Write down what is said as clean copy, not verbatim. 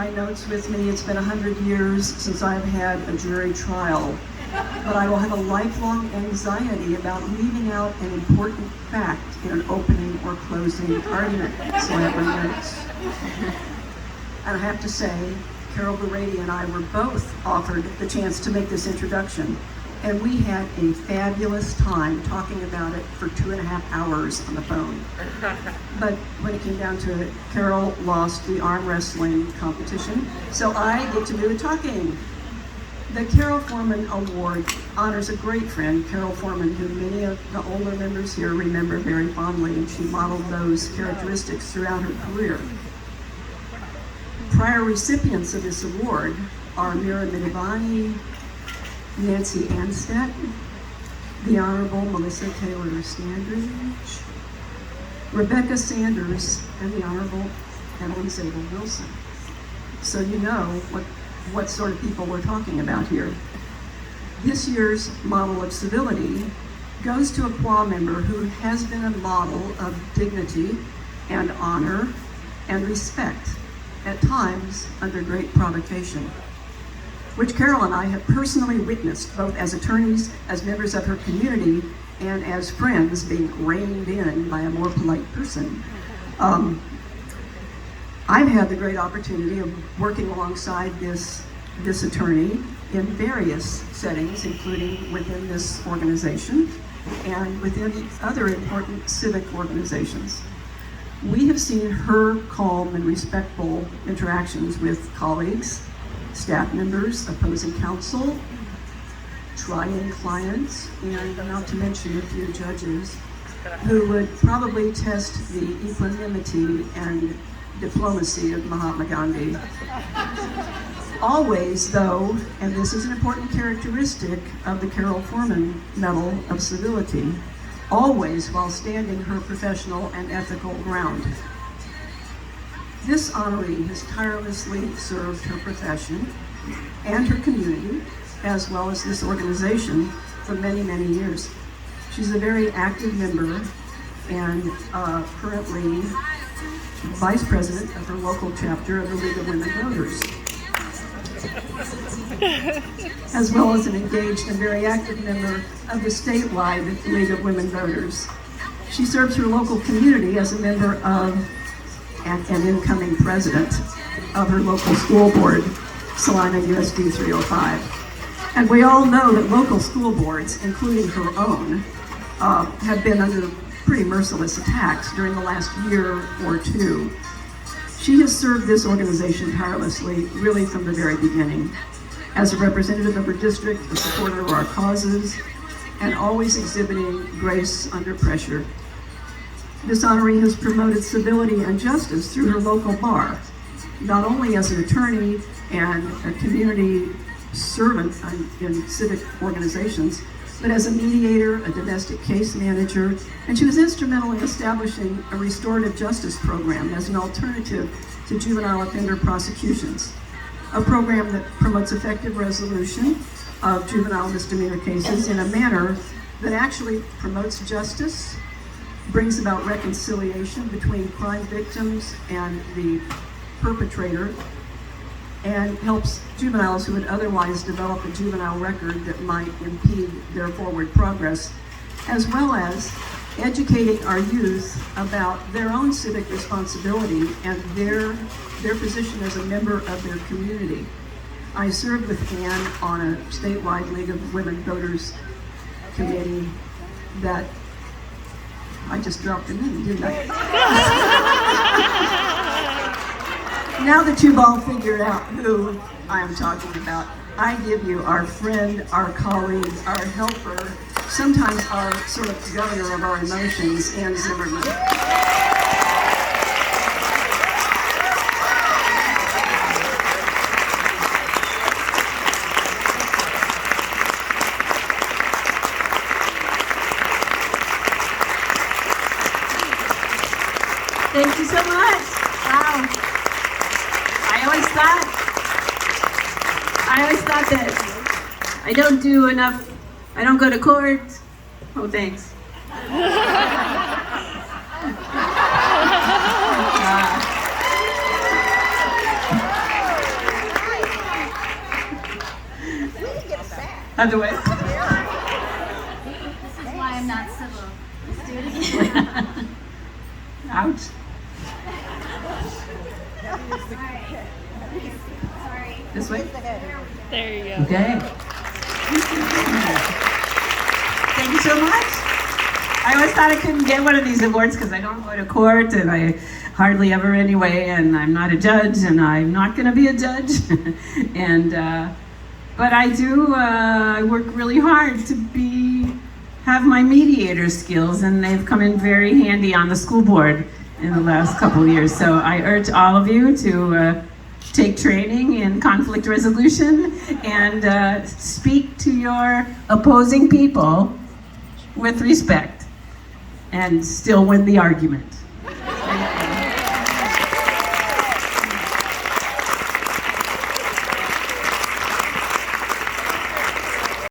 My notes with me, it's been 100 years since I've had a jury trial, but I will have a lifelong anxiety about leaving out an important fact in an opening or closing argument, so I have my notes. And I have to say, Carol Brady and I were both offered the chance to make this introduction, and we had a fabulous time talking about it for 2.5 hours on the phone. But when it came down to it, Carol lost the arm wrestling competition, so I get to do the talking. The Carol Foreman Award honors a great friend, Carol Foreman, who many of the older members here remember very fondly, and she modeled those characteristics throughout her career. Prior recipients of this award are Mira Midivani, Nancy Anstedt, the Honorable Melissa Taylor Standridge, Rebecca Sanders, and the Honorable Evelyn Zabel Wilson. So you know what sort of people we're talking about here. This year's Model of Civility goes to a QA member who has been a model of dignity and honor and respect, at times under great provocation, which Carol and I have personally witnessed, both as attorneys, as members of her community, and as friends being reined in by a more polite person. I've had the great opportunity of working alongside this attorney in various settings, including within this organization and within other important civic organizations. We have seen her calm and respectful interactions with colleagues, staff members, opposing counsel, trying clients, and not to mention a few judges who would probably test the equanimity and diplomacy of Mahatma Gandhi. Always, though, and this is an important characteristic of the Carol Foreman Medal of Civility, always while standing her professional and ethical ground. This honoree has tirelessly served her profession and her community, as well as this organization, for many, many years. She's a very active member and currently vice president of her local chapter of the League of Women Voters, as well as an engaged and very active member of the statewide League of Women Voters. She serves her local community as a member of and incoming president of her local school board, Salina USD 305. And we all know that local school boards, including her own, have been under pretty merciless attacks during the last year or two. She has served this organization tirelessly, really from the very beginning, as a representative of her district, a supporter of our causes, and always exhibiting grace under pressure. This honoree has promoted civility and justice through her local bar, not only as an attorney and a community servant in civic organizations, but as a mediator, a domestic case manager, and she was instrumental in establishing a restorative justice program as an alternative to juvenile offender prosecutions, a program that promotes effective resolution of juvenile misdemeanor cases in a manner that actually promotes justice, brings about reconciliation between crime victims and the perpetrator, and helps juveniles who would otherwise develop a juvenile record that might impede their forward progress, as well as educating our youth about their own civic responsibility and their position as a member of their community. I served with Ann on a statewide League of Women Voters committee that I just dropped her name, didn't I? Now that you've all figured out who I am talking about, I give you our friend, our colleague, our helper, sometimes our sort of governor of our emotions, Ann Zimmerman. Thank you so much. Wow. I always thought that I don't do enough, I don't go to court. Oh, thanks. Other way. This is why I'm not civil. Let's do it again. Ouch. Alright. Sorry. This way? There you go. Okay. Thank you so much. I always thought I couldn't get one of these awards because I don't go to court, and I hardly ever anyway, and I'm not a judge, and I'm not going to be a judge. And but I do. I work really hard to have my mediator skills, and they've come in very handy on the school board in the last couple of years. So I urge all of you to take training in conflict resolution and speak to your opposing people with respect and still win the argument.